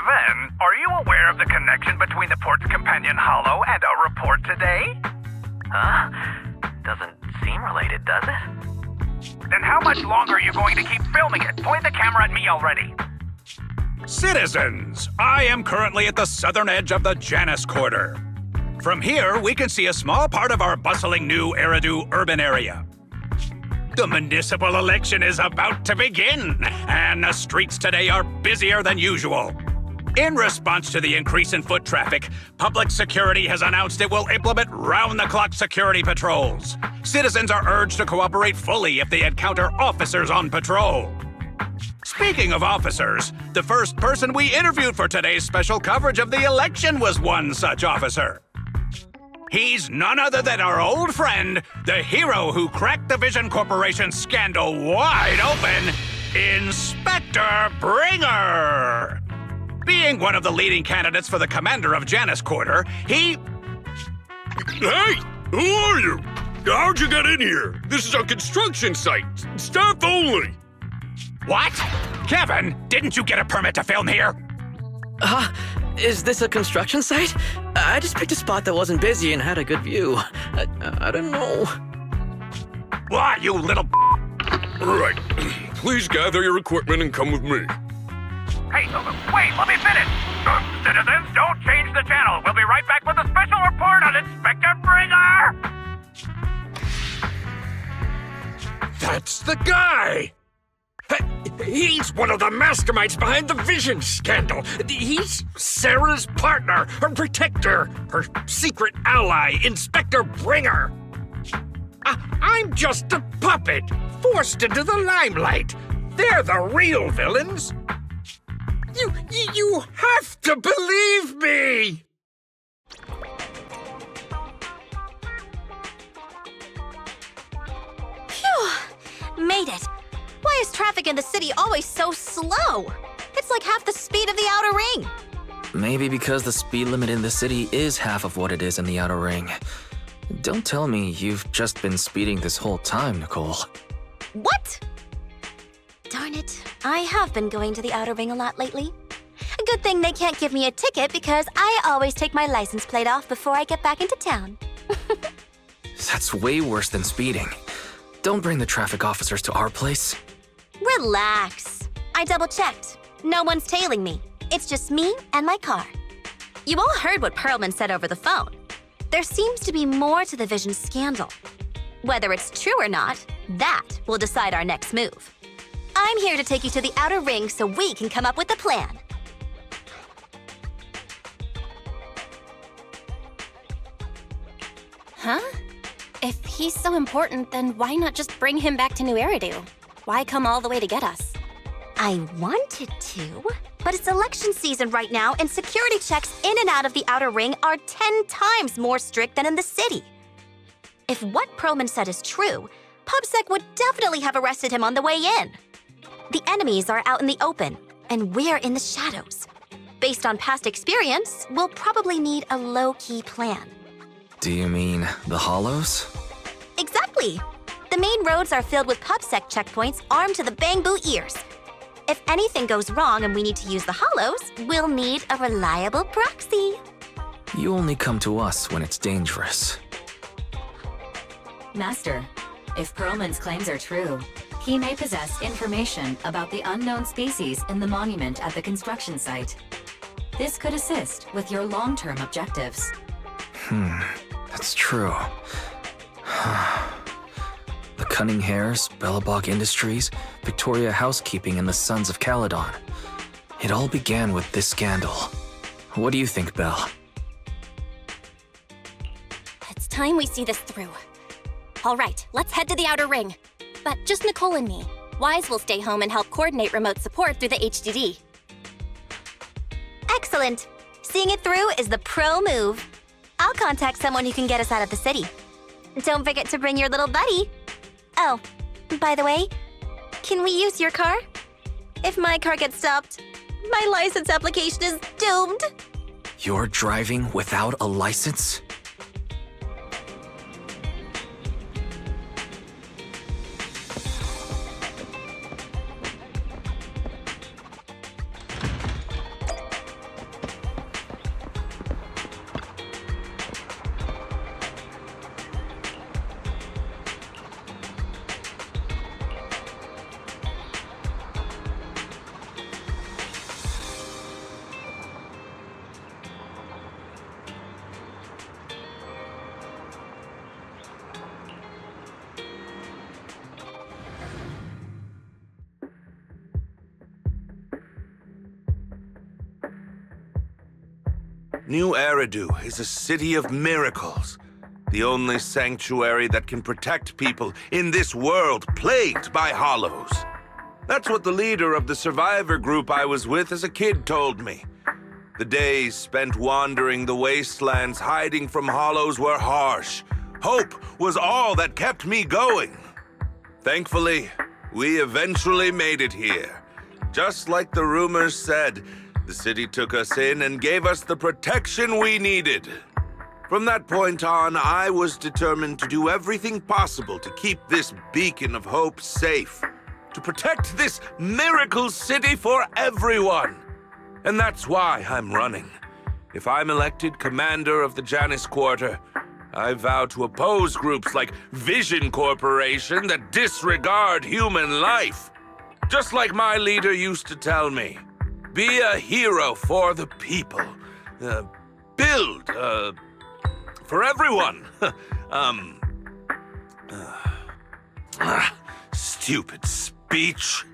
Kevin, are you aware of the connection between the port's companion hollow and our report today? Huh? Doesn't seem related, does it? Then how much longer are you going to keep filming it? Point the camera at me already. Citizens, I am currently at the southern edge of the Janus Quarter. From here, we can see a small part of our bustling New Eridu urban area. The municipal election is about to begin, and the streets today are busier than usual. In response to the increase in foot traffic, public security has announced it will implement round-the-clock security patrols. Citizens are urged to cooperate fully if they encounter officers on patrol. Speaking of officers, the first person we interviewed for today's special coverage of the election was one such officer. He's none other than our old friend, the hero who cracked the Vision Corporation scandal wide open, Inspector Bringer! Being one of the leading candidates for the commander of Janus Quarter, he... Hey! Who are you? How'd you get in here? This is a construction site. Staff only. What? Kevin, didn't you get a permit to film here? Is this a construction site? I just picked a spot that wasn't busy and had a good view. I don't know. Why, you little... All right. Please gather your equipment and come with me. Hey, wait, let me finish. Citizens, don't change the channel. We'll be right back with a special report on Inspector Bringer. That's the guy! He's one of the masterminds behind the Vision scandal. He's Sarah's partner, her protector, her secret ally, Inspector Bringer. I'm just a puppet, forced into the limelight. They're the real villains. You have to believe me! Phew! Made it. Why is traffic in the city always so slow? It's like half the speed of the outer ring. Maybe because the speed limit in the city is half of what it is in the outer ring. Don't tell me you've just been speeding this whole time, Nicole. What? Darn it, I have been going to the outer ring a lot lately. A good thing they can't give me a ticket because I always take my license plate off before I get back into town. That's way worse than speeding. Don't bring the traffic officers to our place. Relax. I double-checked. No one's tailing me. It's just me and my car. You all heard what Perlman said over the phone. There seems to be more to the Vision scandal. Whether it's true or not, that will decide our next move. I'm here to take you to the outer ring so we can come up with a plan. Huh? If he's so important, then why not just bring him back to New Eridu? Why come all the way to get us? I wanted to, but it's election season right now, and security checks in and out of the outer ring are 10 times more strict than in the city. If what Perlman said is true, PubSec would definitely have arrested him on the way in. The enemies are out in the open, and we're in the shadows. Based on past experience, we'll probably need a low-key plan. Do you mean the hollows? Exactly! The main roads are filled with PubSec checkpoints armed to the bang-boo ears. If anything goes wrong and we need to use the hollows, we'll need a reliable proxy. You only come to us when it's dangerous. Master, if Perlman's claims are true, he may possess information about the unknown species in the monument at the construction site. This could assist with your long-term objectives. That's true. The Cunning Hares, Bellabog Industries, Victoria Housekeeping, and the Sons of Caledon. It all began with this scandal. What do you think, Belle? It's time we see this through. All right, let's head to the outer ring. But just Nicole and me. Wise will stay home and help coordinate remote support through the HDD. Excellent. Seeing it through is the pro move. I'll contact someone who can get us out of the city. Don't forget to bring your little buddy. Oh, by the way, can we use your car? If my car gets stopped, my license application is doomed. You're driving without a license? New Eridu is a city of miracles. The only sanctuary that can protect people in this world plagued by hollows. That's what the leader of the survivor group I was with as a kid told me. The days spent wandering the wastelands hiding from hollows were harsh. Hope was all that kept me going. Thankfully, we eventually made it here. Just like the rumors said, the city took us in and gave us the protection we needed. From that point on, I was determined to do everything possible to keep this beacon of hope safe. To protect this miracle city for everyone. And that's why I'm running. If I'm elected commander of the Janus Quarter, I vow to oppose groups like Vision Corporation that disregard human life. Just like my leader used to tell me, be a hero for the people. Build, for everyone. Stupid speech.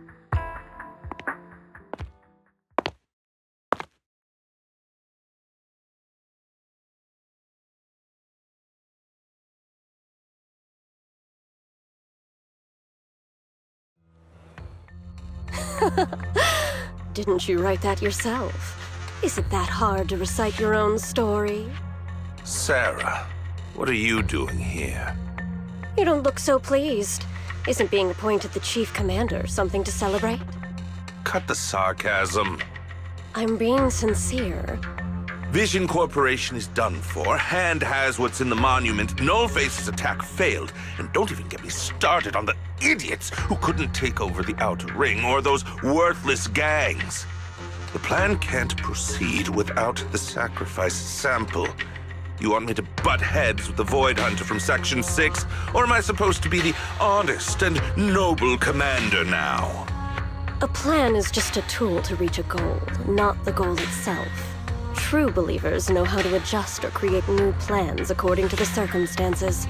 Didn't you write that yourself? Is it that hard to recite your own story? Sarah, what are you doing here? You don't look so pleased. Isn't being appointed the chief commander something to celebrate? Cut the sarcasm. I'm being sincere. Vision Corporation is done for. Hand has what's in the monument. Nullface's attack failed. And don't even get me started on the idiots who couldn't take over the Outer Ring or those worthless gangs. The plan can't proceed without the sacrifice sample. You want me to butt heads with the Void Hunter from Section 6? Or am I supposed to be the honest and noble commander now? A plan is just a tool to reach a goal, not the goal itself. True believers know how to adjust or create new plans according to the circumstances.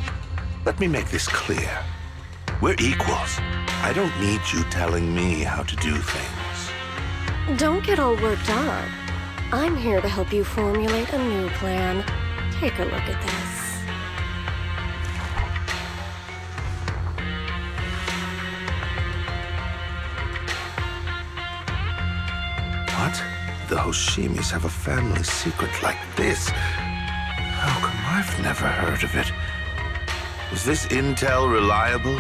Let me make this clear. We're equals. I don't need you telling me how to do things. Don't get all worked up. I'm here to help you formulate a new plan. Take a look at this. What? The Hoshimis have a family secret like this? How come I've never heard of it? Is this intel reliable?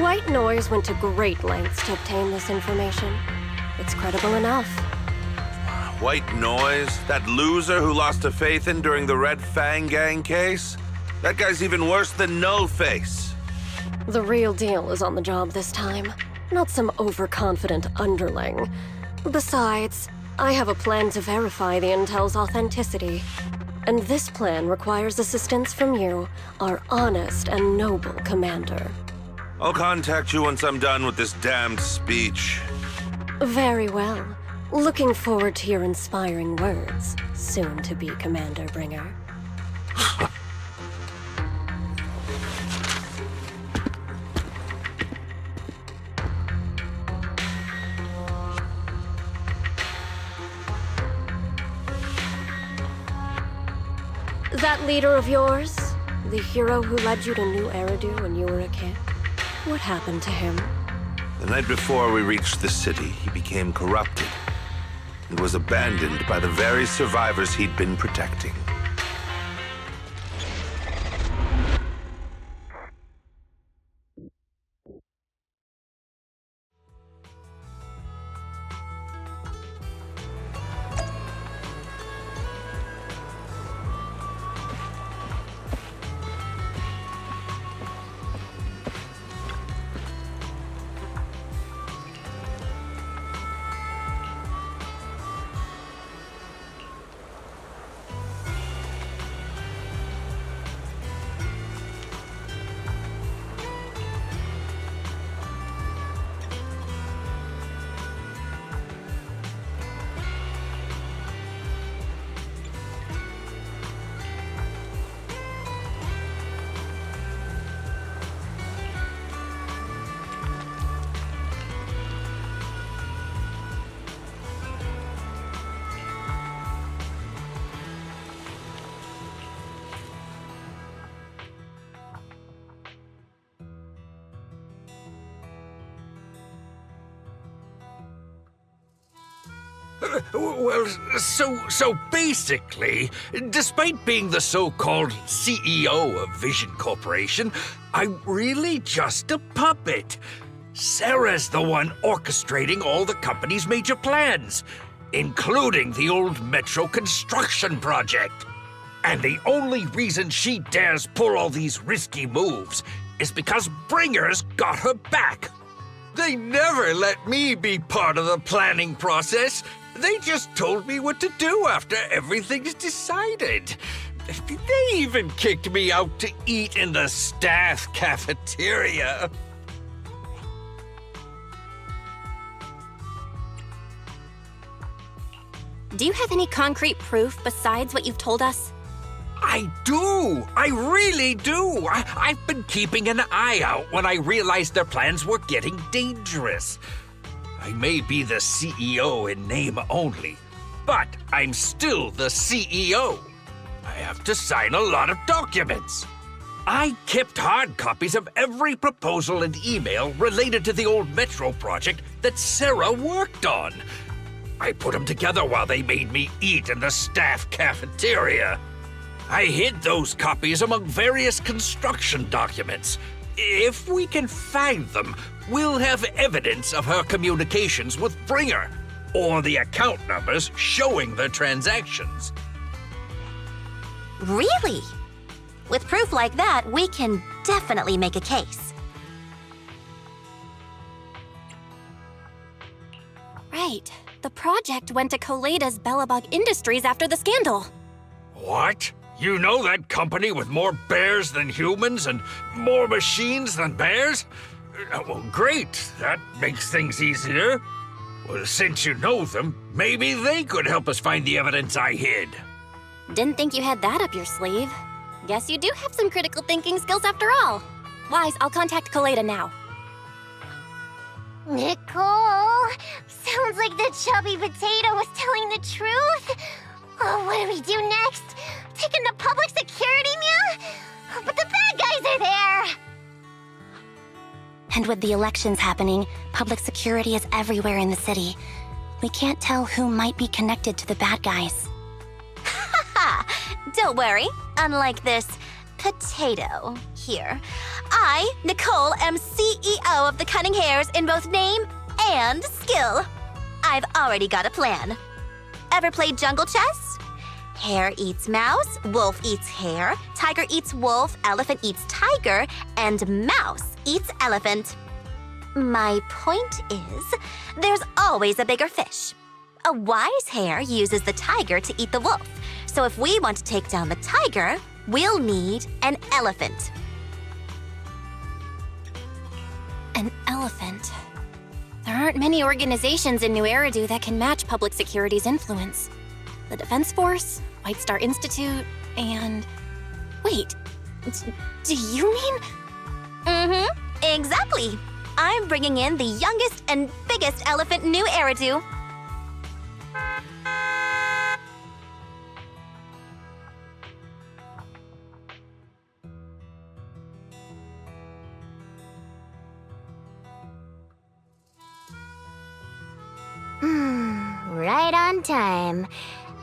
White Noise went to great lengths to obtain this information. It's credible enough. White Noise? That loser who lost a faith in during the Red Fang Gang case? That guy's even worse than Nullface. The real deal is on the job this time, not some overconfident underling. Besides, I have a plan to verify the intel's authenticity. And this plan requires assistance from you, our honest and noble commander. I'll contact you once I'm done with this damned speech. Very well. Looking forward to your inspiring words, soon-to-be Commander Bringer. That leader of yours? The hero who led you to New Eridu when you were a kid? What happened to him? The night before we reached the city, he became corrupted and was abandoned by the very survivors he'd been protecting. Well, so basically, despite being the so-called CEO of Vision Corporation, I'm really just a puppet. Sarah's the one orchestrating all the company's major plans, including the old metro construction project. And the only reason she dares pull all these risky moves is because Bringer's got her back. They never let me be part of the planning process. They just told me what to do after everything's decided. They even kicked me out to eat in the staff cafeteria. Do you have any concrete proof besides what you've told us? I do! I really do! I've been keeping an eye out when I realized their plans were getting dangerous. I may be the CEO in name only, but I'm still the CEO. I have to sign a lot of documents. I kept hard copies of every proposal and email related to the old metro project that Sarah worked on. I put them together while they made me eat in the staff cafeteria. I hid those copies among various construction documents. If we can find them, we'll have evidence of her communications with Bringer, or the account numbers showing the transactions. Really? With proof like that, we can definitely make a case. Right. The project went to Koleda's Bellabog Industries after the scandal. What? You know that company with more bears than humans and more machines than bears? Well, great. That makes things easier. Well, since you know them, maybe they could help us find the evidence I hid. Didn't think you had that up your sleeve. Guess you do have some critical thinking skills after all. Wise, I'll contact Koleda now. Nicole, sounds like the chubby potato was telling the truth. Oh, what do we do next? Taking the public security, Mia? But the bad guys are there! And with the elections happening, public security is everywhere in the city. We can't tell who might be connected to the bad guys. Don't worry. Unlike this potato here, I, Nicole, am CEO of the Cunning Hares in both name and skill. I've already got a plan. Ever played jungle chess? Hare eats mouse, wolf eats hare, tiger eats wolf, elephant eats tiger, and mouse eats elephant. My point is, there's always a bigger fish. A wise hare uses the tiger to eat the wolf. So if we want to take down the tiger, we'll need an elephant. An elephant. There aren't many organizations in New Eridu that can match public security's influence. The Defense Force, White Star Institute, and... Wait, do you mean? Mm-hmm, exactly. I'm bringing in the youngest and biggest elephant in New Eridu. Right on time.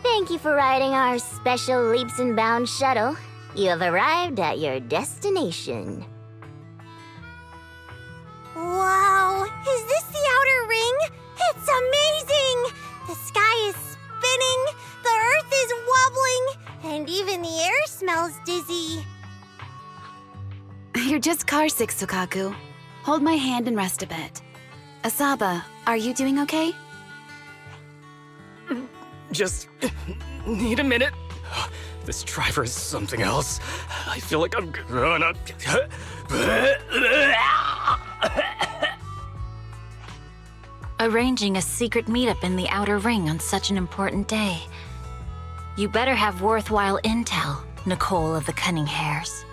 Thank you for riding our special leaps and bounds shuttle. You have arrived at your destination. Wow, is this the outer ring? It's amazing! The sky is spinning, the earth is wobbling, and even the air smells dizzy. You're just carsick, Sukaku. Hold my hand and rest a bit. Asaba, are you doing okay? Just need a minute. This driver is something else. I feel like I'm gonna... Arranging a secret meetup in the Outer Ring on such an important day. You better have worthwhile intel, Nicole of the Cunning Hares.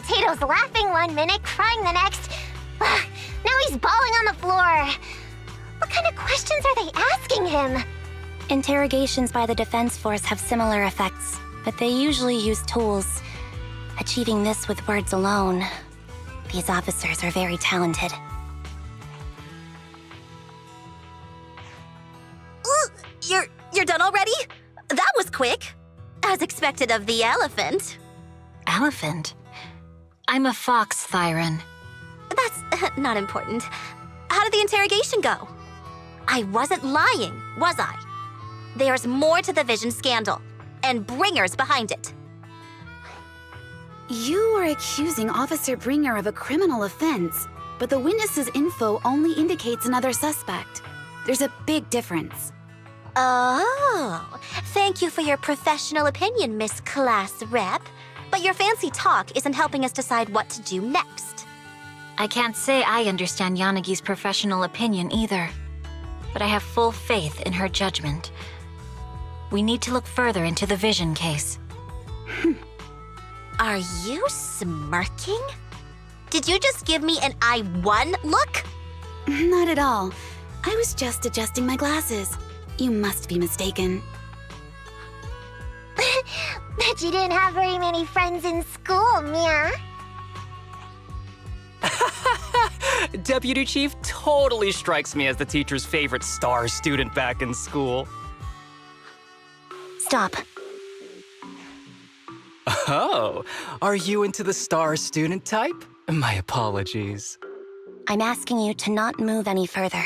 Potato's laughing one minute, crying the next. Now he's bawling on the floor. What kind of questions are they asking him? Interrogations by the defense force have similar effects, but they usually use tools. Achieving this with words alone. These officers are very talented. You're done already? That was quick. As expected of the elephant. Elephant? I'm a fox, Thyron. That's not important. How did the interrogation go? I wasn't lying, was I? There's more to the Vision scandal, and Bringer's behind it. You are accusing Officer Bringer of a criminal offense, but the witness's info only indicates another suspect. There's a big difference. Oh, thank you for your professional opinion, Miss Class Rep. But your fancy talk isn't helping us decide what to do next. I can't say I understand Yanagi's professional opinion either, but I have full faith in her judgment. We need to look further into the Vision case. Are you smirking? Did you just give me an I won look? Not at all. I was just adjusting my glasses. You must be mistaken. Bet you didn't have very many friends in school, Mia. Deputy Chief totally strikes me as the teacher's favorite star student back in school. Stop. Oh, are you into the star student type? My apologies. I'm asking you to not move any further.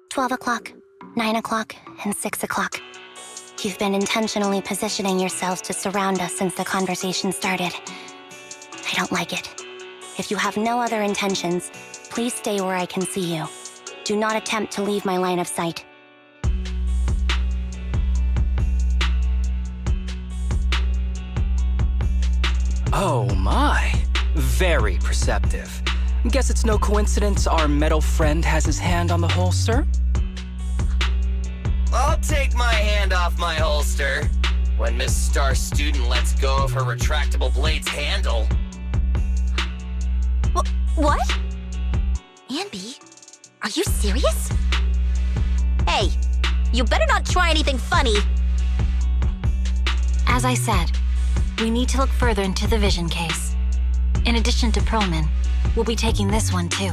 12 o'clock, 9 o'clock, and 6 o'clock. You've been intentionally positioning yourselves to surround us since the conversation started. I don't like it. If you have no other intentions, please stay where I can see you. Do not attempt to leave my line of sight. Oh my, very perceptive. Guess it's no coincidence our metal friend has his hand on the holster? I'll take my hand off my holster when Miss Star Student lets go of her retractable blade's handle. What? Anby, are you serious? Hey, you better not try anything funny. As I said, we need to look further into the Vision case. In addition to Perlman, we'll be taking this one too.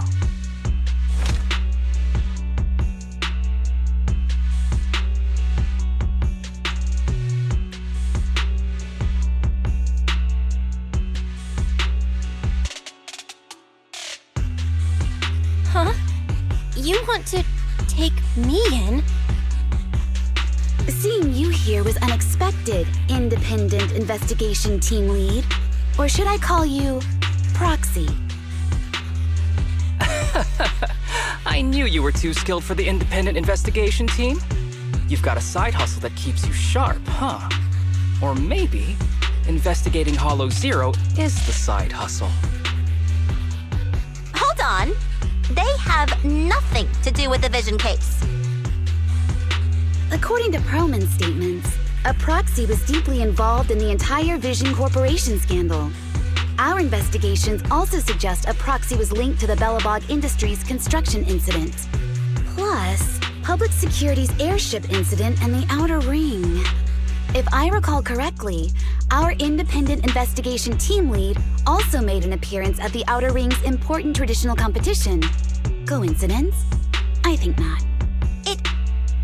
Huh? You want to take me in? Seeing you here was unexpected, independent investigation team lead. Or should I call you proxy? I knew you were too skilled for the independent investigation team. You've got a side hustle that keeps you sharp, huh? Or maybe investigating Hollow Zero is the side hustle. Hold on. They have nothing to do with the Vision case. According to Perlman's statements, a proxy was deeply involved in the entire Vision Corporation scandal. Our investigations also suggest a proxy was linked to the Bellabog Industries construction incident. Plus, Public Security's airship incident and the Outer Ring. If I recall correctly, our independent investigation team lead also made an appearance at the Outer Ring's important traditional competition. Coincidence? I think not.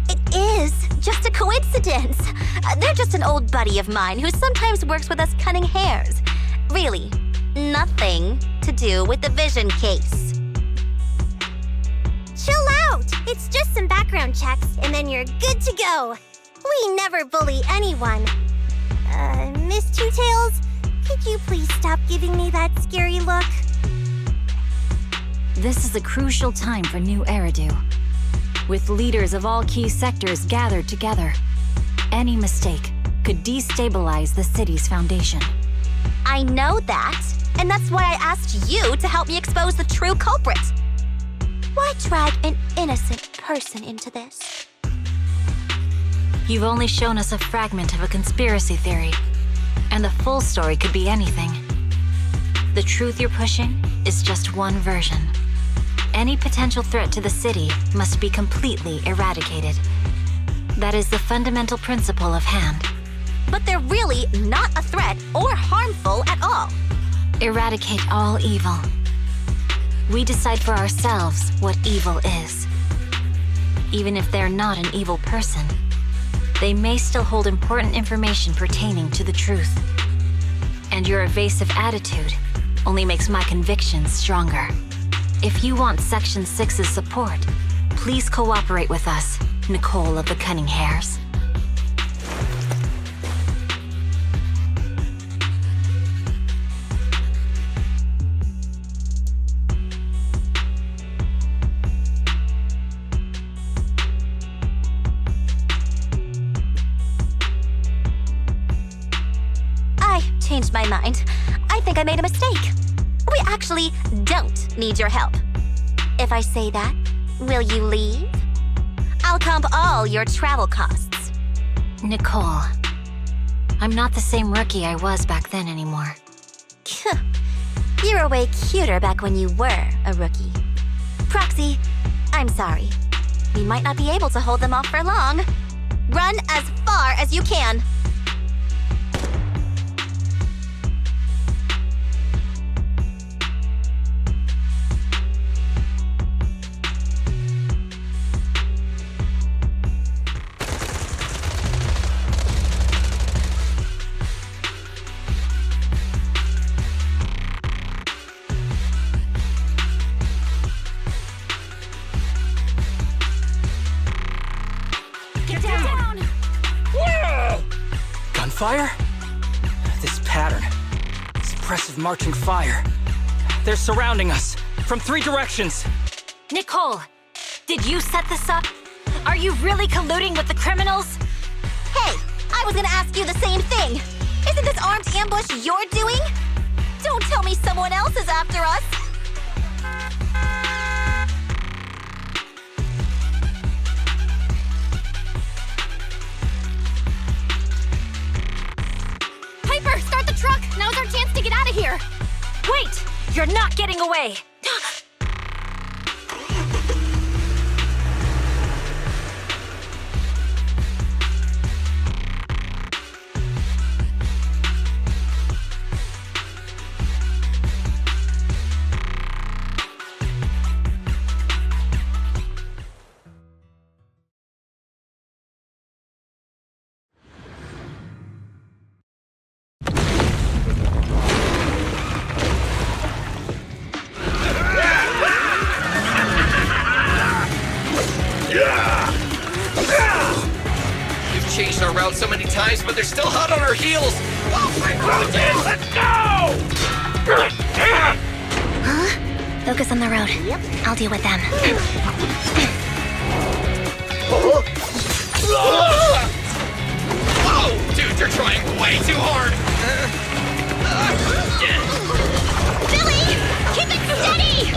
It is just a coincidence. They're just an old buddy of mine who sometimes works with us cutting hairs. Really, nothing to do with the Vision case. Chill out! It's just some background checks, and then you're good to go. We never bully anyone. Miss Two Tails, could you please stop giving me that scary look? This is a crucial time for New Eridu. With leaders of all key sectors gathered together, any mistake could destabilize the city's foundation. I know that, and that's why I asked you to help me expose the true culprit. Why drag an innocent person into this? You've only shown us a fragment of a conspiracy theory, and the full story could be anything. The truth you're pushing is just one version. Any potential threat to the city must be completely eradicated. That is the fundamental principle of Hand. But they're really not a threat or harmful at all. Eradicate all evil. We decide for ourselves what evil is. Even if they're not an evil person, they may still hold important information pertaining to the truth. And your evasive attitude only makes my convictions stronger. If you want Section 6's support, please cooperate with us, Nicole of the Cunning Hairs. I changed my mind. I think I made a mistake. We actually don't need your help. If I say that, will you leave? I'll comp all your travel costs. Nicole, I'm not the same rookie I was back then anymore. You were way cuter back when you were a rookie. Proxy, I'm sorry. We might not be able to hold them off for long. Run as far as you can. Gunfire? This pattern. Suppressive marching fire. They're surrounding us from 3 directions. Nicole, did you set this up? Are you really colluding with the criminals? Hey, I was gonna ask you the same thing. Isn't this armed ambush you're doing? Don't tell me someone else is after us. Piper, start the truck! Now's our chance to get out of here! Wait! You're not getting away! We've changed our route so many times, but they're still hot on our heels. Oh, my God! Let's go! Huh? Focus on the road. Yep. I'll deal with them. Whoa! Dude, you're trying way too hard! Billy! Keep it steady!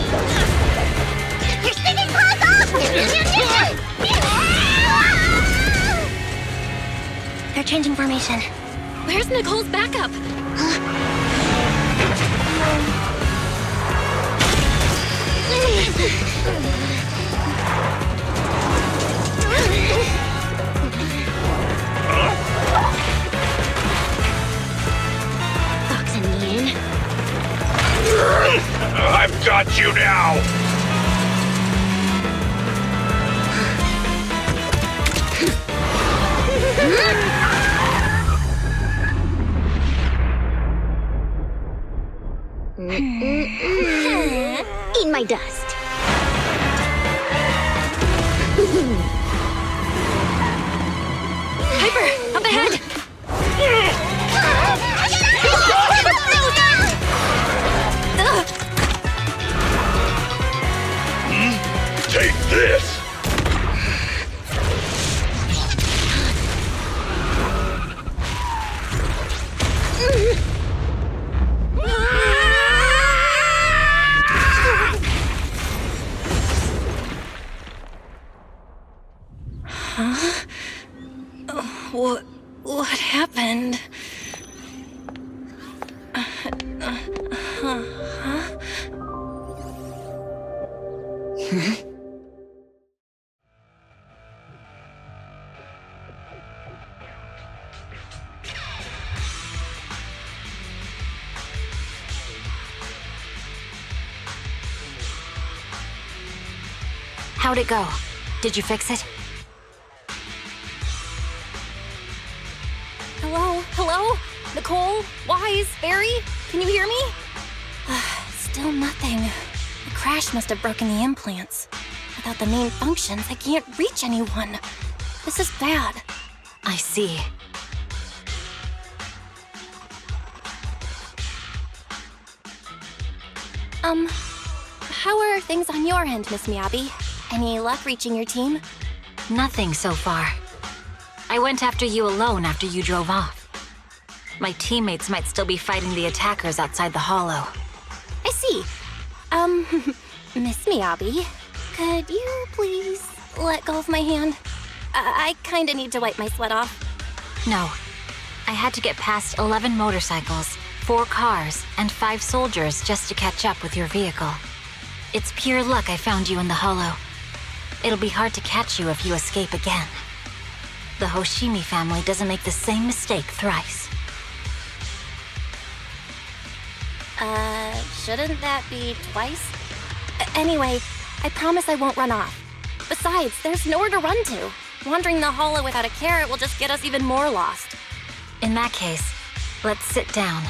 You're sticking close up! They're changing formation. Where's Nicole's backup? Fox and Yin. I've got you now! Eat my dust. Piper, up ahead! Take this! What happened? How'd it go? Did you fix it? Hello? Hello? Nicole? Wise? Barry? Can you hear me? Still nothing. The crash must have broken the implants. Without the main functions, I can't reach anyone. This is bad. I see. How are things on your end, Miss Miyabi? Any luck reaching your team? Nothing so far. I went after you alone after you drove off. My teammates might still be fighting the attackers outside the hollow. I see. Miss Miyabi, could you please let go of my hand? I kinda need to wipe my sweat off. No. I had to get past 11 motorcycles, 4 cars, and 5 soldiers just to catch up with your vehicle. It's pure luck I found you in the hollow. It'll be hard to catch you if you escape again. The Hoshimi family doesn't make the same mistake thrice. Shouldn't that be twice? Anyway, I promise I won't run off. Besides, there's nowhere to run to. Wandering the hollow without a carrot will just get us even more lost. In that case, let's sit down.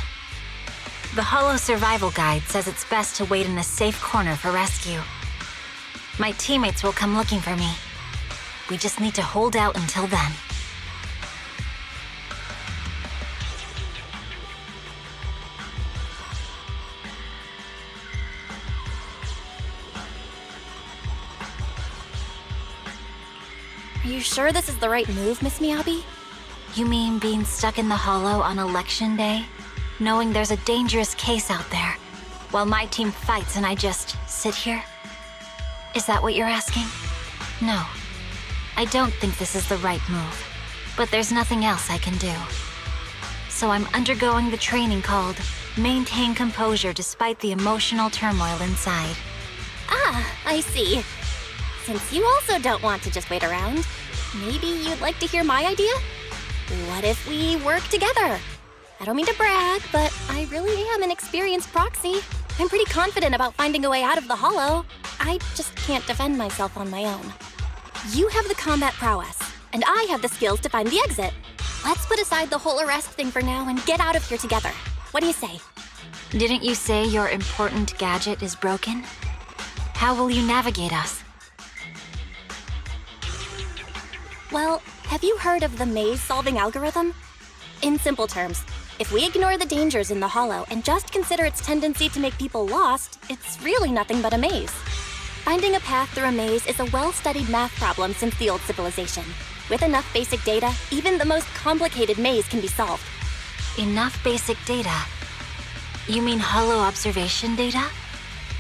The Hollow Survival Guide says it's best to wait in a safe corner for rescue. My teammates will come looking for me. We just need to hold out until then. Are you sure this is the right move, Miss Miyabi? You mean being stuck in the hollow on election day? Knowing there's a dangerous case out there, while my team fights and I just sit here? Is that what you're asking? No. I don't think this is the right move, but there's nothing else I can do. So I'm undergoing the training called Maintain Composure Despite the Emotional Turmoil Inside. Ah, I see. Since you also don't want to just wait around, maybe you'd like to hear my idea? What if we work together? I don't mean to brag, but I really am an experienced proxy. I'm pretty confident about finding a way out of the hollow. I just can't defend myself on my own. You have the combat prowess, and I have the skills to find the exit. Let's put aside the whole arrest thing for now and get out of here together. What do you say? Didn't you say your important gadget is broken? How will you navigate us? Well, have you heard of the maze-solving algorithm? In simple terms, if we ignore the dangers in the hollow and just consider its tendency to make people lost, it's really nothing but a maze. Finding a path through a maze is a well-studied math problem since the old civilization. With enough basic data, even the most complicated maze can be solved. Enough basic data? You mean hollow observation data?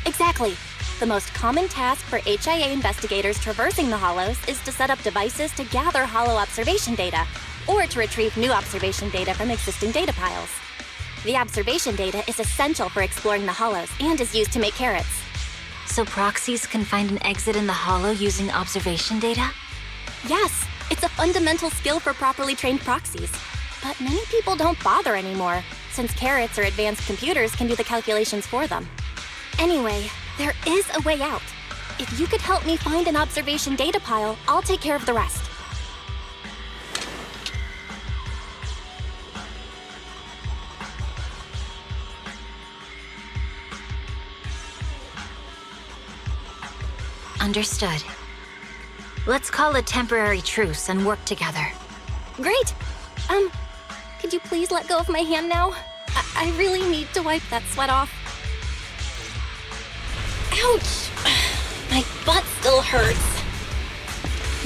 Exactly. The most common task for HIA investigators traversing the hollows is to set up devices to gather hollow observation data, or to retrieve new observation data from existing data piles. The observation data is essential for exploring the hollows and is used to make carrots. So proxies can find an exit in the hollow using observation data? Yes, it's a fundamental skill for properly trained proxies. But many people don't bother anymore, since carrots or advanced computers can do the calculations for them. Anyway, there is a way out. If you could help me find an observation data pile, I'll take care of the rest. Understood. Let's call a temporary truce and work together. Great! Could you please let go of my hand now? I really need to wipe that sweat off. Ouch! My butt still hurts.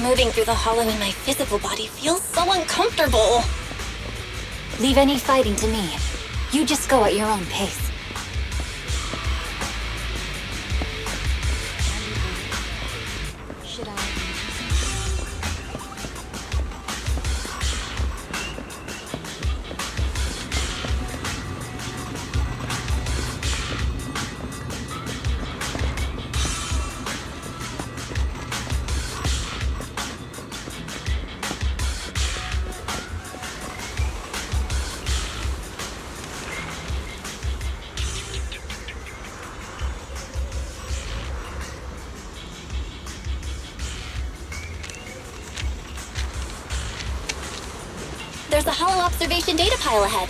Moving through the hollow in my physical body feels so uncomfortable. Leave any fighting to me. You just go at your own pace. There's a hollow observation data pile ahead.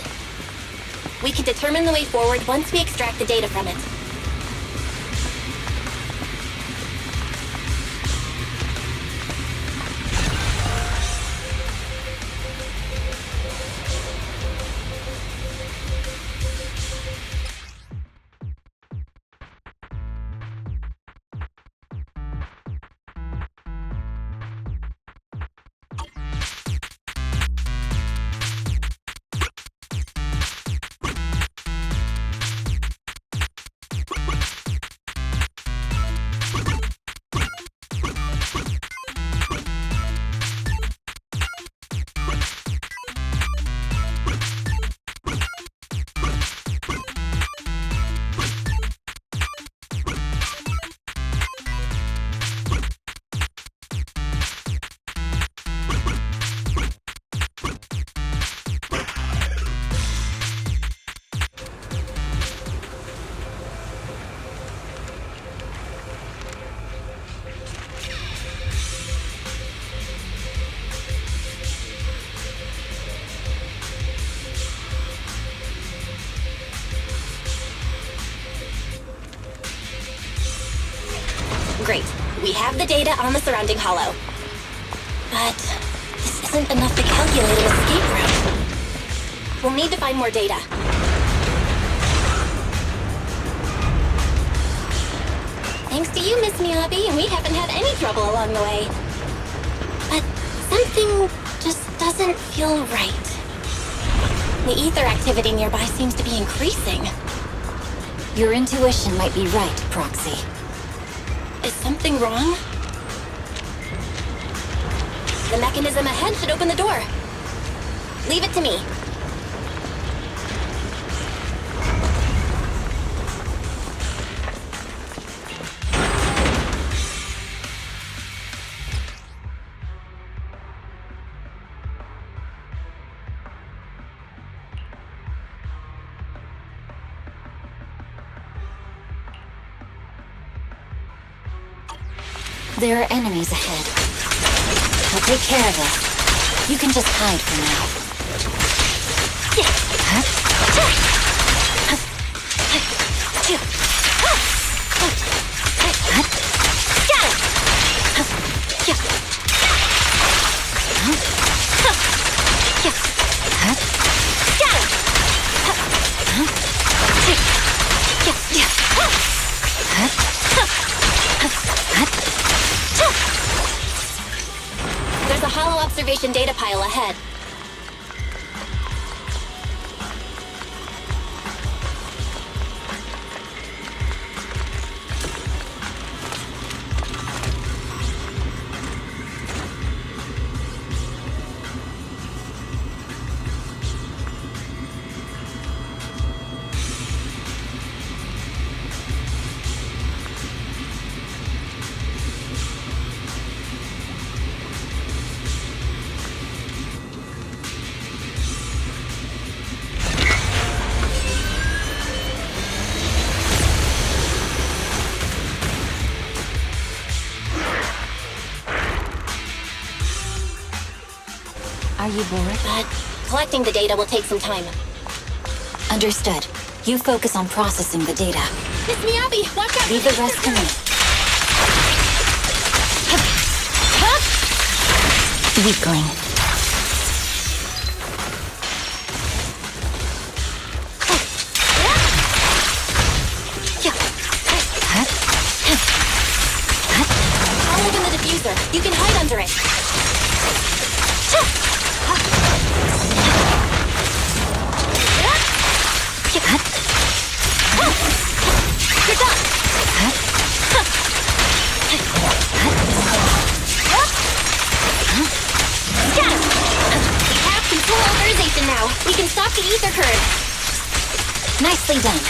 We can determine the way forward once we extract the data from it. Great. We have the data on the surrounding hollow. But this isn't enough to calculate an escape route. We'll need to find more data. Thanks to you, Miss Miyabi, we haven't had any trouble along the way. But something just doesn't feel right. The ether activity nearby seems to be increasing. Your intuition might be right, Proxy. Is something wrong? The mechanism ahead should open the door. Leave it to me. There are enemies ahead. I'll take care of this. You can just hide for now. There's a hollow observation data pile ahead. Are you bored? But collecting the data will take some time. Understood. You focus on processing the data. Miss Miyabi, watch out! Leave the rest to me. Weakling. I'll open the diffuser. You can hide under it. You're done. We have control authorization now. We can stop the ether current. Nicely done.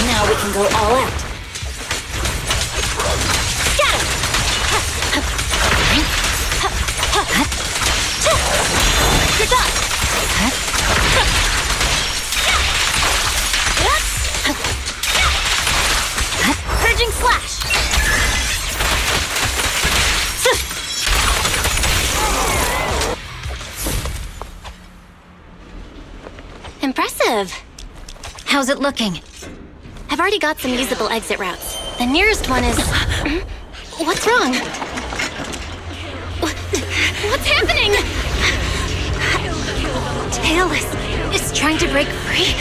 Now we can go all out. You're done. Purging slash. live. How's it looking? I've already got some usable exit routes. The nearest one is... What's wrong? What's happening? Tailless is trying to break free.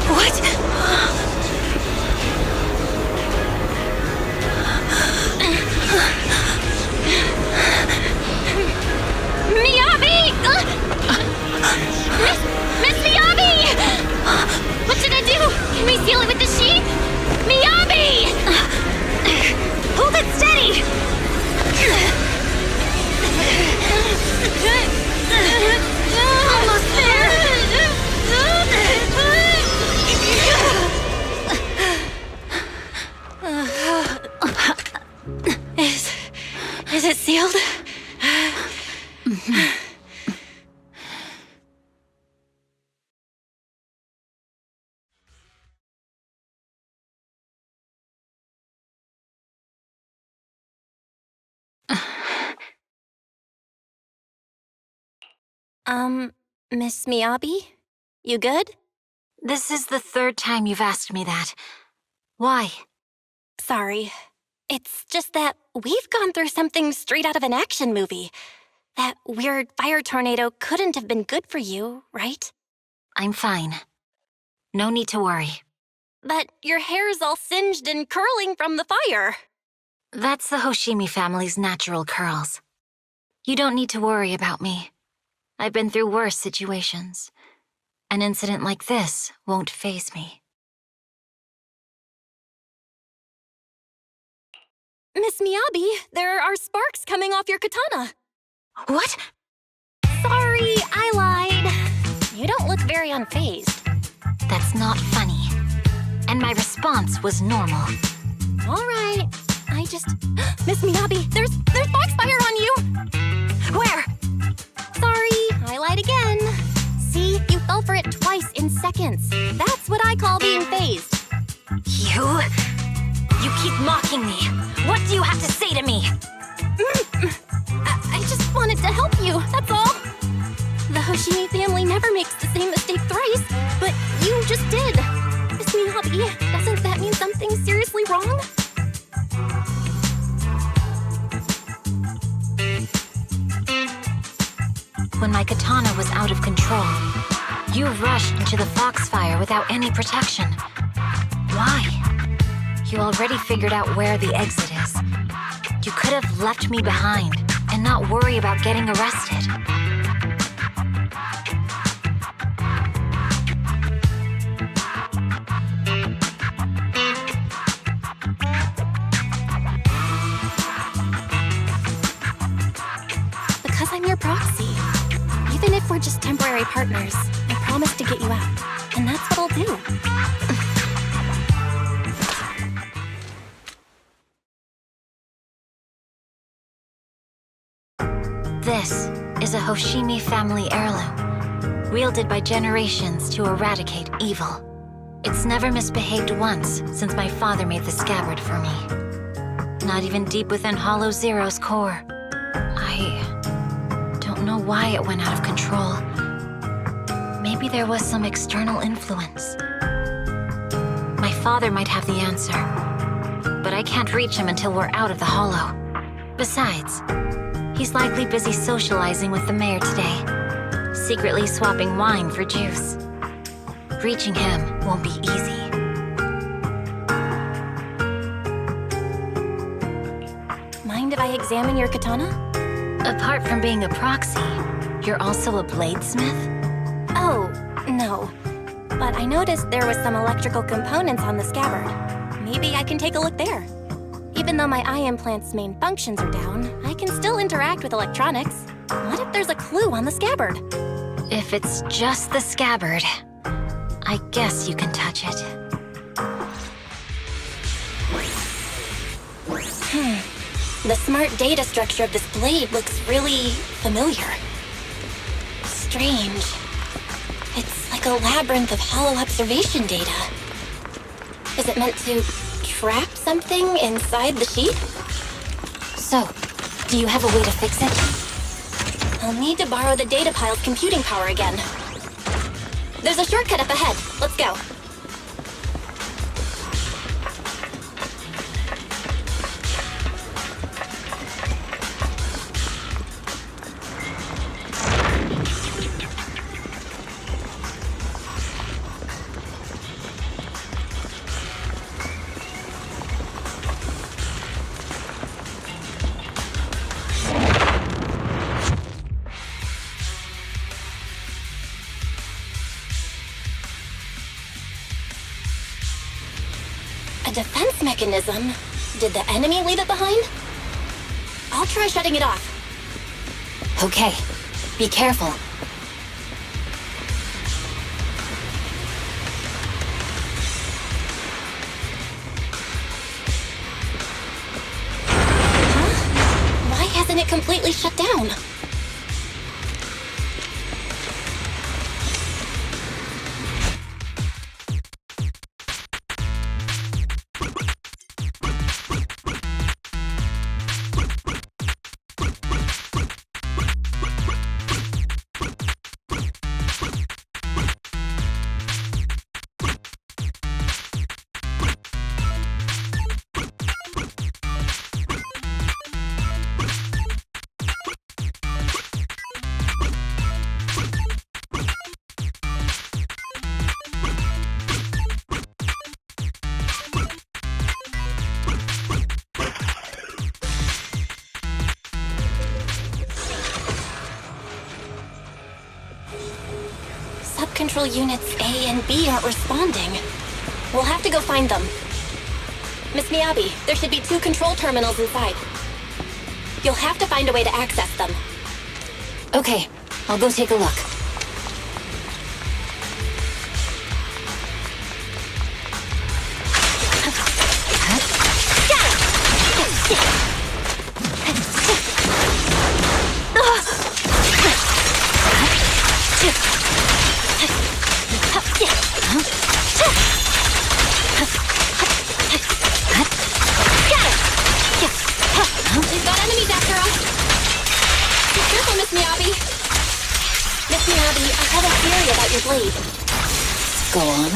What? Miyabi! Miss Miyabi! What should I do? Can we seal it with the sheet? Miyabi! Hold it steady! Almost there! Is it sealed? Miss Miyabi? You good? This is the third time you've asked me that. Why? Sorry. It's just that we've gone through something straight out of an action movie. That weird fire tornado couldn't have been good for you, right? I'm fine. No need to worry. But your hair's all singed and curling from the fire. That's the Hoshimi family's natural curls. You don't need to worry about me. I've been through worse situations. An incident like this won't faze me. Miss Miyabi, there are sparks coming off your katana. What? Sorry, I lied. You don't look very unfazed. That's not funny. And my response was normal. All right. I just... Miss Miyabi, there's foxfire on you! Where? Sorry, I lied again. See, you fell for it twice in seconds. That's what I call being phased. You keep mocking me. What do you have to say to me? I just wanted to help you, that's all. The Hoshimi family never makes the same mistake thrice, but you just did. Miss Miyabi, doesn't that mean something seriously wrong? When my katana was out of control, you rushed into the foxfire without any protection. Why? You already figured out where the exit is. You could have left me behind and not worry about getting arrested. Because I'm your proxy. Even if we're just temporary partners, I promise to get you out. And that's what I'll do. This is a Hoshimi family heirloom, wielded by generations to eradicate evil. It's never misbehaved once since my father made the scabbard for me. Not even deep within Hollow Zero's core. I don't know why it went out of control. Maybe there was some external influence. My father might have the answer, but I can't reach him until we're out of the Hollow. Besides, he's likely busy socializing with the mayor today, secretly swapping wine for juice. Reaching him won't be easy. Mind if I examine your katana? Apart from being a proxy, you're also a bladesmith? Oh, no. But I noticed there was some electrical components on the scabbard. Maybe I can take a look there. Even though my eye implant's main functions are down, I can still interact with electronics. What if there's a clue on the scabbard? If it's just the scabbard, I guess you can touch it. The smart data structure of this blade looks really familiar. Strange. It's like like a labyrinth of hollow observation data. Is it meant to trap something inside the sheet? So, do you have a way to fix it? I'll need to borrow the data pile's computing power again. There's a shortcut up ahead. Let's go. Defense mechanism? Did the enemy leave it behind? I'll try shutting it off. Okay, be careful. Huh? Why hasn't it completely shut down? Control units A and B aren't responding. We'll have to go find them. Miss Miyabi, there should be 2 control terminals inside. You'll have to find a way to access them. Okay, I'll go take a look. We've got enemies after us. Be careful, Miss Miyabi. Miss Miyabi, I have a theory about your blade. Go on.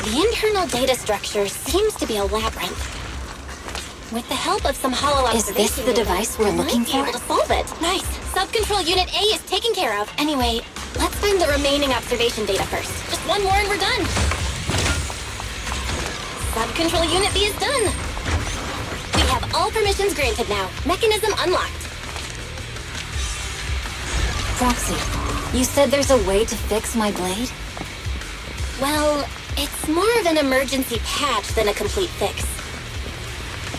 The internal data structure seems to be a labyrinth. With the help of some hollow observation Is this the device we're looking for? Might be able to solve it. Nice. Sub-control unit A is taken care of. Anyway, let's find the remaining observation data first. Just one more and we're done. Sub-control unit B is done. We have all permissions granted now. Mechanism unlocked. Proxy, you said there's a way to fix my blade? Well, it's more of an emergency patch than a complete fix.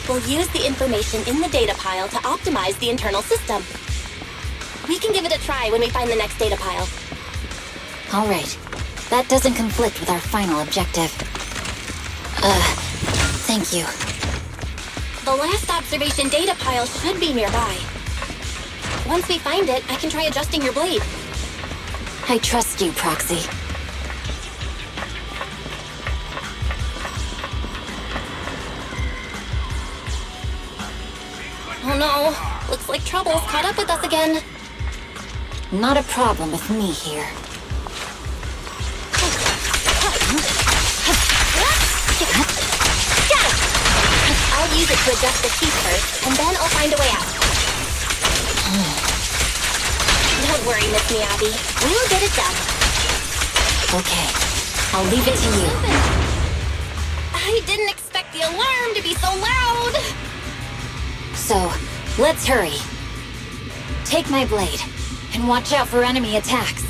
We'll use the information in the data pile to optimize the internal system. We can give it a try when we find the next data pile. All right. That doesn't conflict with our final objective. Thank you. The last observation data pile should be nearby. Once we find it, I can try adjusting your blade. I trust you, Proxy. Oh no, looks like trouble's caught up with us again. Not a problem with me here. I'll use it to adjust the sheet first, and then I'll find a way out. Don't worry, Miss Miyabi. We'll get it done. Okay, I'll leave it to you. I didn't expect the alarm to be so loud. So, let's hurry. Take my blade, and watch out for enemy attacks.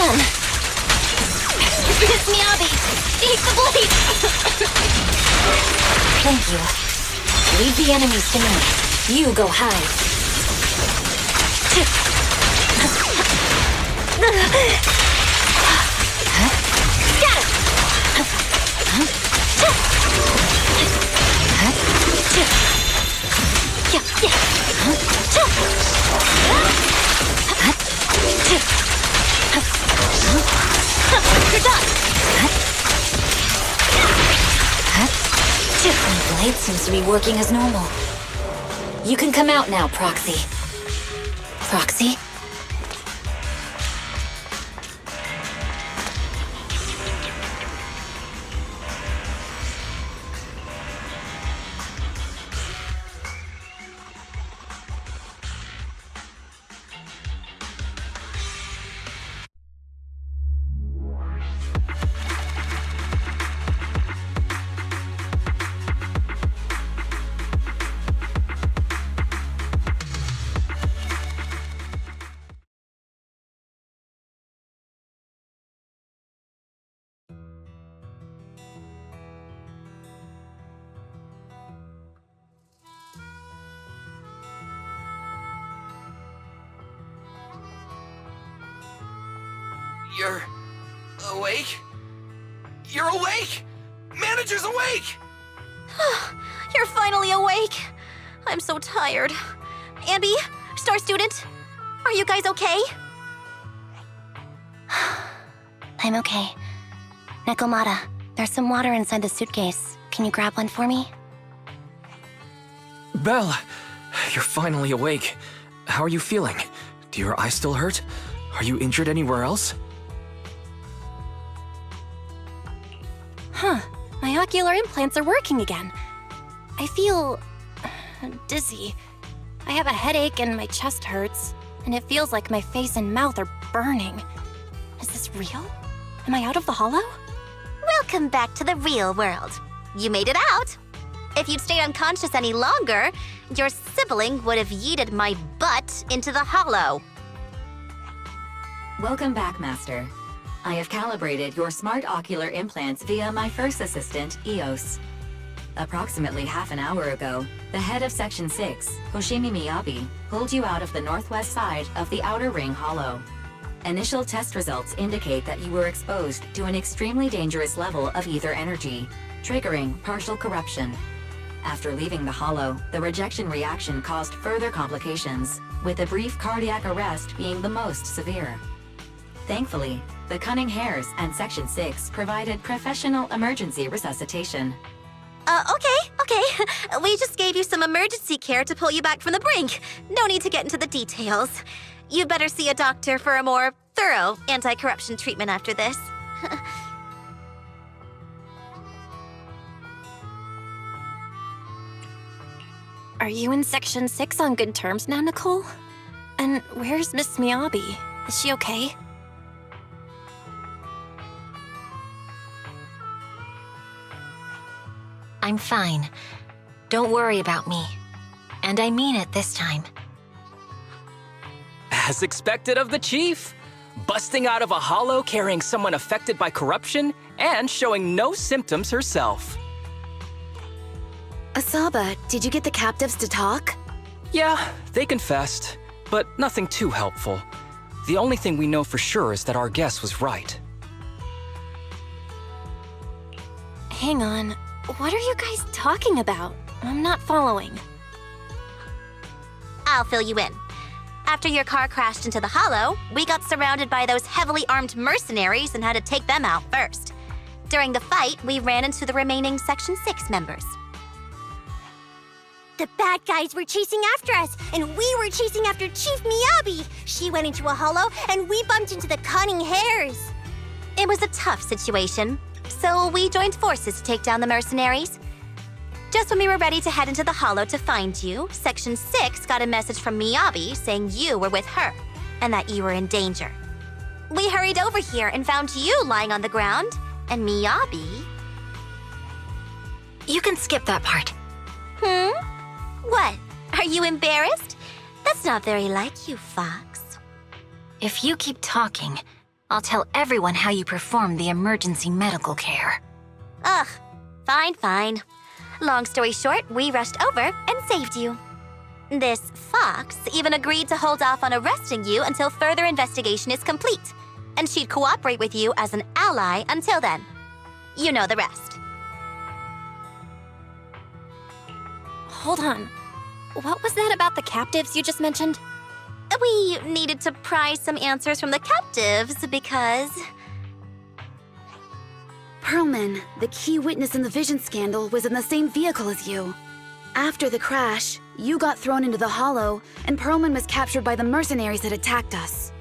done. Miss Miyabi, take the blade! Thank you. Leave the enemies to me. You go hide. You're done! My blade seems to be working as normal. You can come out now, Proxy. Proxy? You're awake? You're awake! Manager's awake! You're finally awake. I'm so tired. Ambi, Star Student, are you guys okay? I'm okay. Nekomata, there's some water inside the suitcase. Can you grab one for me? Belle, you're finally awake. How are you feeling? Do your eyes still hurt? Are you injured anywhere else? Huh. My ocular implants are working again. I feel dizzy. I have a headache and my chest hurts, and it feels like my face and mouth are burning. Is this real? Am I out of the hollow? Welcome back to the real world. You made it out. If you'd stayed unconscious any longer, your sibling would have yeeted my butt into the hollow. Welcome back, Master. I have calibrated your smart ocular implants via my first assistant, EOS. Approximately half an hour ago, the head of Section 6, Hoshimi Miyabi, pulled you out of the northwest side of the Outer Ring Hollow. Initial test results indicate that you were exposed to an extremely dangerous level of ether energy, triggering partial corruption. After leaving the hollow, the rejection reaction caused further complications, with a brief cardiac arrest being the most severe. Thankfully, the Cunning Hares and Section 6 provided professional emergency resuscitation. Okay. We just gave you some emergency care to pull you back from the brink. No need to get into the details. You'd better see a doctor for a more thorough anti-corruption treatment after this. Are you in Section 6 on good terms now, Nicole? And where's Miss Miyabi? Is she okay? I'm fine. Don't worry about me. And I mean it this time. As expected of the Chief, busting out of a hollow carrying someone affected by corruption and showing no symptoms herself. Asaba, did you get the captives to talk? Yeah, they confessed, but nothing too helpful. The only thing we know for sure is that our guess was right. Hang on. What are you guys talking about? I'm not following. I'll fill you in. After your car crashed into the hollow, we got surrounded by those heavily armed mercenaries and had to take them out first. During the fight, we ran into the remaining Section 6 members. The bad guys were chasing after us, and we were chasing after Chief Miyabi. She went into a hollow, and we bumped into the Cunning Hares. It was a tough situation, so we joined forces to take down the mercenaries. Just when we were ready to head into the hollow to find you, Section 6 got a message from Miyabi saying you were with her, and that you were in danger. We hurried over here and found you lying on the ground, and Miyabi... You can skip that part. What? Are you embarrassed? That's not very like you, Fox. If you keep talking, I'll tell everyone how you performed the emergency medical care. Ugh, fine. Long story short, we rushed over and saved you. This fox even agreed to hold off on arresting you until further investigation is complete, and she'd cooperate with you as an ally until then. You know the rest. Hold on. What was that about the captives you just mentioned? We needed to pry some answers from the captives because... Perlman, the key witness in the Vision scandal, was in the same vehicle as you. After the crash, you got thrown into the Hollow, and Perlman was captured by the mercenaries that attacked us.